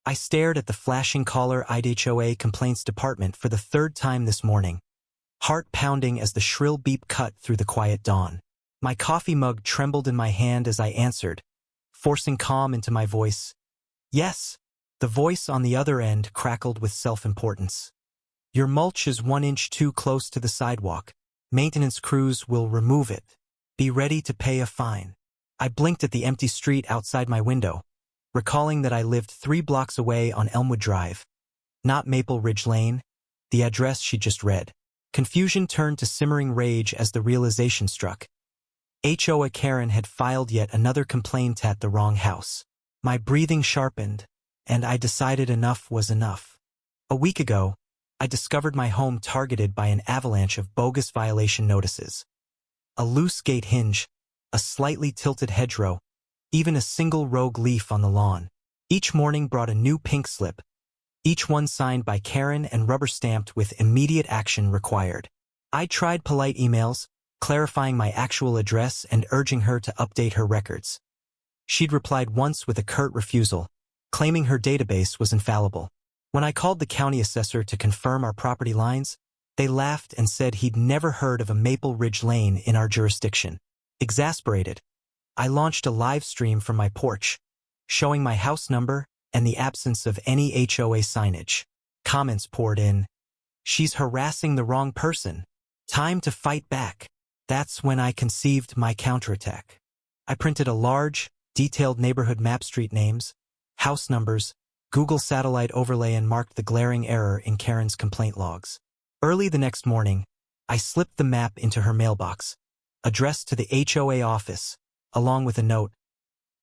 I stared at the flashing caller-ID HOA complaints department for the third time this morning, heart pounding as the shrill beep cut through the quiet dawn. My coffee mug trembled in my hand as I answered, forcing calm into my voice. Yes, the voice on the other end crackled with self-importance. Your mulch is 1 inch too close to the sidewalk. Maintenance crews will remove it. Be ready to pay a fine. I blinked at the empty street outside my window, recalling that I lived 3 blocks away on Elmwood Drive, not Maple Ridge Lane, the address she just read. Confusion turned to simmering rage as the realization struck. HOA Karen had filed yet another complaint at the wrong house. My breathing sharpened, and I decided enough was enough. A week ago, I discovered my home targeted by an avalanche of bogus violation notices. A loose gate hinge, a slightly tilted hedgerow, even a single rogue leaf on the lawn. Each morning brought a new pink slip, each one signed by Karen and rubber-stamped with immediate action required. I tried polite emails, clarifying my actual address and urging her to update her records. She'd replied once with a curt refusal, claiming her database was infallible. When I called the county assessor to confirm our property lines, they laughed and said he'd never heard of a Maple Ridge Lane in our jurisdiction. Exasperated, I launched a live stream from my porch, showing my house number and the absence of any HOA signage. Comments poured in. She's harassing the wrong person. Time to fight back. That's when I conceived my counterattack. I printed a large, detailed neighborhood map, street names, house numbers, Google satellite overlay, and marked the glaring error in Karen's complaint logs. Early the next morning, I slipped the map into her mailbox, addressed to the HOA office, along with a note.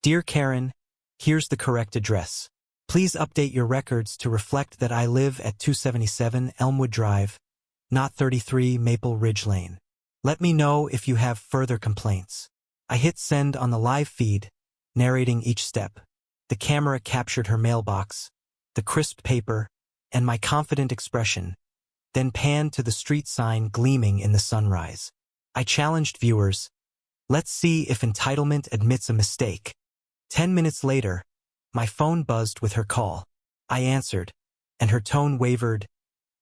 Dear Karen, here's the correct address. Please update your records to reflect that I live at 277 Elmwood Drive, not 33 Maple Ridge Lane. Let me know if you have further complaints. I hit send on the live feed, narrating each step. The camera captured her mailbox, the crisp paper, and my confident expression, then panned to the street sign gleaming in the sunrise. I challenged viewers. Let's see if entitlement admits a mistake. 10 minutes later, my phone buzzed with her call. I answered, and her tone wavered.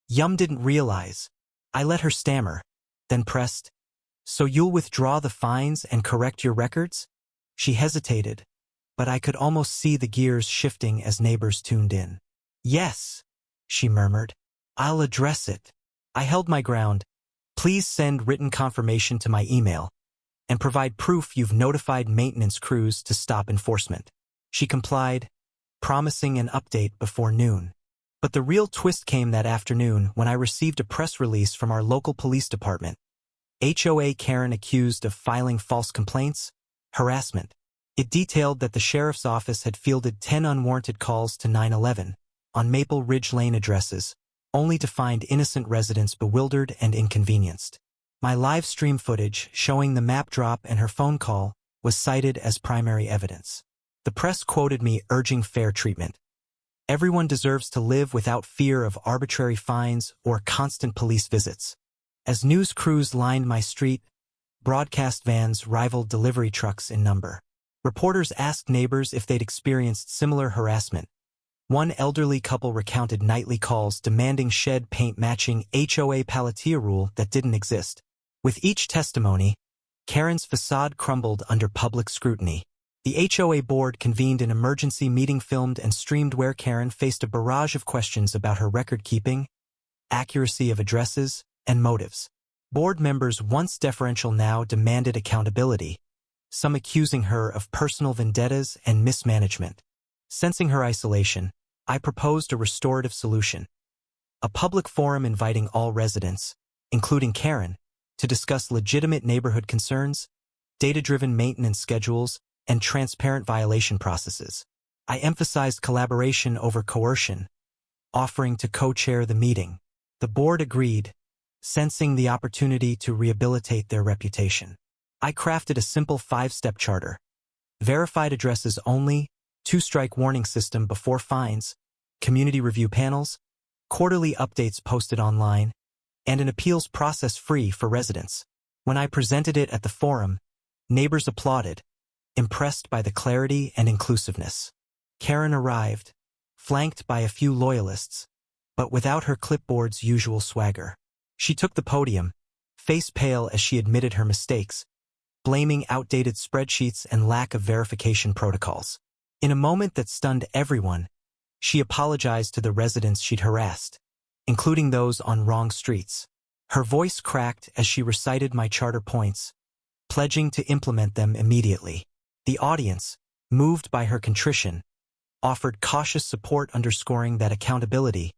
Didn't realize. I let her stammer, then pressed. So you'll withdraw the fines and correct your records? She hesitated, but I could almost see the gears shifting as neighbors tuned in. Yes, she murmured. I'll address it. I held my ground. Please send written confirmation to my email and provide proof you've notified maintenance crews to stop enforcement. She complied, promising an update before noon. But the real twist came that afternoon when I received a press release from our local police department. HOA Karen accused of filing false complaints, harassment. It detailed that the sheriff's office had fielded 10 unwarranted calls to 911 on Maple Ridge Lane addresses, only to find innocent residents bewildered and inconvenienced. My live stream footage showing the map drop and her phone call was cited as primary evidence. The press quoted me urging fair treatment. Everyone deserves to live without fear of arbitrary fines or constant police visits. As news crews lined my street, broadcast vans rivaled delivery trucks in number. Reporters asked neighbors if they'd experienced similar harassment. One elderly couple recounted nightly calls demanding shed paint matching HOA Palatia rule that didn't exist. With each testimony, Karen's facade crumbled under public scrutiny. The HOA board convened an emergency meeting filmed and streamed where Karen faced a barrage of questions about her record-keeping, accuracy of addresses, and motives. Board members, once deferential, now demanded accountability, some accusing her of personal vendettas and mismanagement. Sensing her isolation, I proposed a restorative solution. A public forum inviting all residents, including Karen, to discuss legitimate neighborhood concerns, data-driven maintenance schedules, and transparent violation processes. I emphasized collaboration over coercion, offering to co-chair the meeting. The board agreed, sensing the opportunity to rehabilitate their reputation. I crafted a simple 5-step charter. Verified addresses only, 2-strike warning system before fines, community review panels, quarterly updates posted online, and an appeals process free for residents. When I presented it at the forum, neighbors applauded, impressed by the clarity and inclusiveness. Karen arrived, flanked by a few loyalists, but without her clipboard's usual swagger. She took the podium, face pale as she admitted her mistakes, blaming outdated spreadsheets and lack of verification protocols. In a moment that stunned everyone, she apologized to the residents she'd harassed, including those on wrong streets. Her voice cracked as she recited my charter points, pledging to implement them immediately. The audience, moved by her contrition, offered cautious support, underscoring that accountability,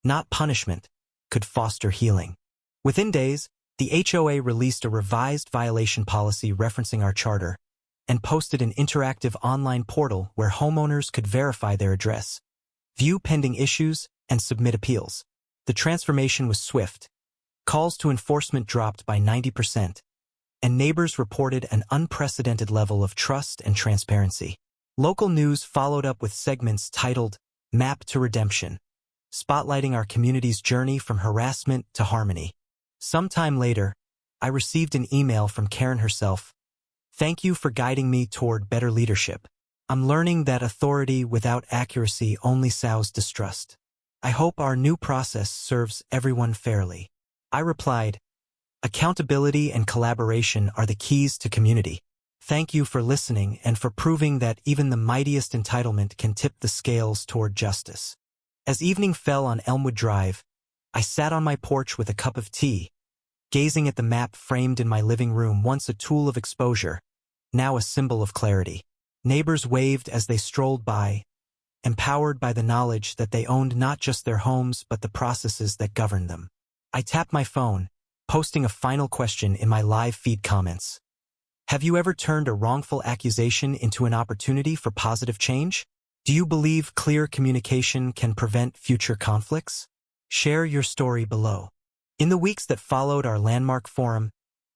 not punishment, could foster healing. Within days, the HOA released a revised violation policy referencing our charter and posted an interactive online portal where homeowners could verify their address, view pending issues, and submit appeals. The transformation was swift. Calls to enforcement dropped by 90%, and neighbors reported an unprecedented level of trust and transparency. Local news followed up with segments titled Map to Redemption, spotlighting our community's journey from harassment to harmony. Sometime later, I received an email from Karen herself. "Thank you for guiding me toward better leadership. I'm learning that authority without accuracy only sows distrust. I hope our new process serves everyone fairly." I replied, "Accountability and collaboration are the keys to community. Thank you for listening and for proving that even the mightiest entitlement can tip the scales toward justice." As evening fell on Elmwood Drive, I sat on my porch with a cup of tea, gazing at the map framed in my living room, once a tool of exposure, now a symbol of clarity. Neighbors waved as they strolled by, empowered by the knowledge that they owned not just their homes but the processes that governed them. I tapped my phone, posting a final question in my live feed comments. Have you ever turned a wrongful accusation into an opportunity for positive change? Do you believe clear communication can prevent future conflicts? Share your story below. In the weeks that followed our landmark forum,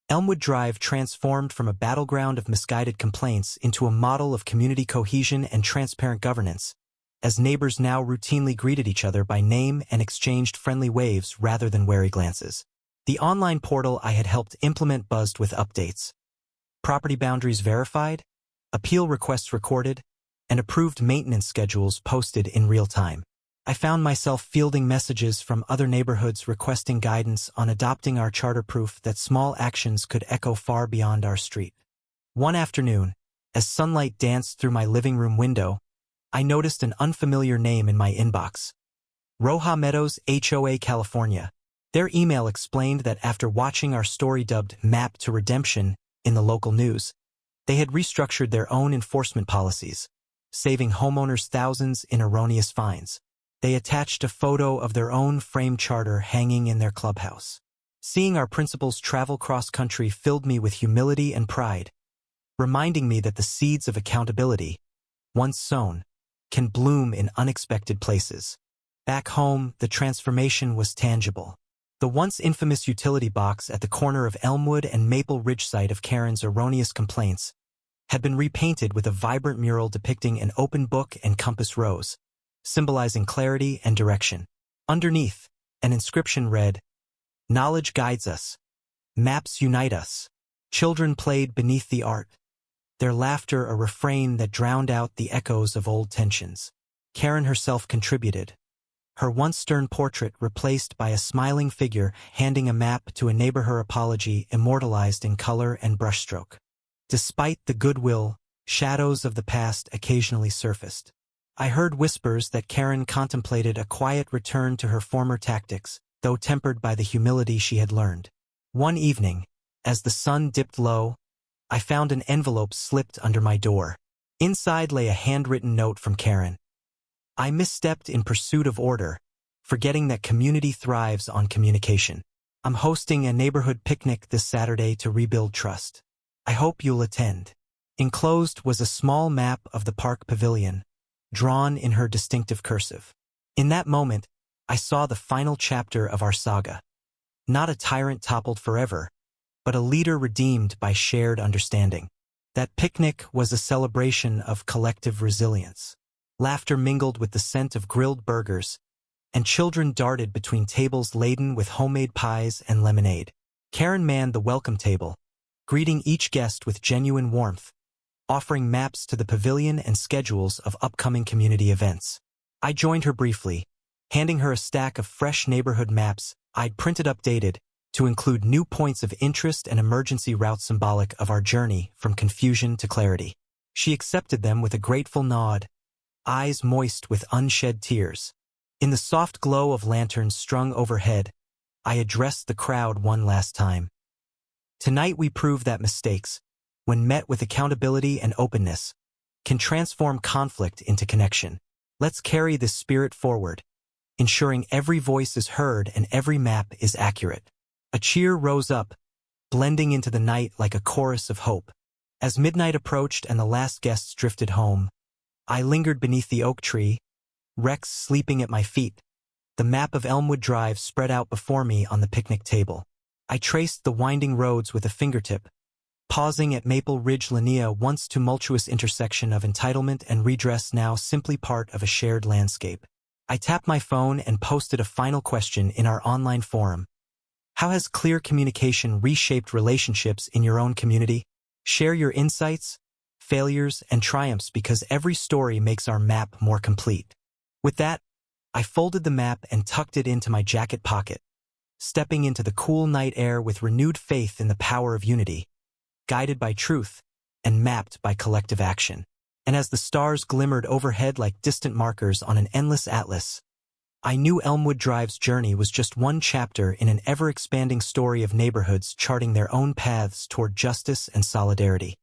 Elmwood Drive transformed from a battleground of misguided complaints into a model of community cohesion and transparent governance, as neighbors now routinely greeted each other by name and exchanged friendly waves rather than wary glances. The online portal I had helped implement buzzed with updates. Property boundaries verified, appeal requests recorded, and approved maintenance schedules posted in real time. I found myself fielding messages from other neighborhoods requesting guidance on adopting our charter, proof that small actions could echo far beyond our street. One afternoon, as sunlight danced through my living room window, I noticed an unfamiliar name in my inbox. Roja Meadows, HOA California. Their email explained that after watching our story dubbed Map to Redemption in the local news, they had restructured their own enforcement policies, saving homeowners thousands in erroneous fines. They attached a photo of their own framed charter hanging in their clubhouse. Seeing our principals travel cross-country filled me with humility and pride, reminding me that the seeds of accountability, once sown, can bloom in unexpected places. Back home, the transformation was tangible. The once infamous utility box at the corner of Elmwood and Maple Ridge, site of Karen's erroneous complaints, had been repainted with a vibrant mural depicting an open book and compass rose, symbolizing clarity and direction. Underneath, an inscription read, "Knowledge guides us. Maps unite us." Children played beneath the art, their laughter a refrain that drowned out the echoes of old tensions. Karen herself contributed, her once stern portrait replaced by a smiling figure handing a map to a neighbor, her apology immortalized in color and brushstroke. Despite the goodwill, shadows of the past occasionally surfaced. I heard whispers that Karen contemplated a quiet return to her former tactics, though tempered by the humility she had learned. One evening, as the sun dipped low, I found an envelope slipped under my door. Inside lay a handwritten note from Karen. I misstepped in pursuit of order, forgetting that community thrives on communication. I'm hosting a neighborhood picnic this Saturday to rebuild trust. I hope you'll attend. Enclosed was a small map of the park pavilion, drawn in her distinctive cursive. In that moment, I saw the final chapter of our saga. Not a tyrant toppled forever, but a leader redeemed by shared understanding. That picnic was a celebration of collective resilience. Laughter mingled with the scent of grilled burgers, and children darted between tables laden with homemade pies and lemonade. Karen manned the welcome table, greeting each guest with genuine warmth, offering maps to the pavilion and schedules of upcoming community events. I joined her briefly, handing her a stack of fresh neighborhood maps I'd printed updated to include new points of interest and emergency routes symbolic of our journey from confusion to clarity. She accepted them with a grateful nod, eyes moist with unshed tears. In the soft glow of lanterns strung overhead, I addressed the crowd one last time. Tonight we prove that mistakes, when met with accountability and openness, can transform conflict into connection. Let's carry this spirit forward, ensuring every voice is heard and every map is accurate. A cheer rose up, blending into the night like a chorus of hope. As midnight approached and the last guests drifted home, I lingered beneath the oak tree, Rex sleeping at my feet, the map of Elmwood Drive spread out before me on the picnic table. I traced the winding roads with a fingertip, pausing at Maple Ridge Linnea, once tumultuous intersection of entitlement and redress, now simply part of a shared landscape. I tapped my phone and posted a final question in our online forum. How has clear communication reshaped relationships in your own community? Share your insights, failures, and triumphs, because every story makes our map more complete. With that, I folded the map and tucked it into my jacket pocket, stepping into the cool night air with renewed faith in the power of unity, guided by truth and mapped by collective action. And as the stars glimmered overhead like distant markers on an endless atlas, I knew Elmwood Drive's journey was just one chapter in an ever-expanding story of neighborhoods charting their own paths toward justice and solidarity.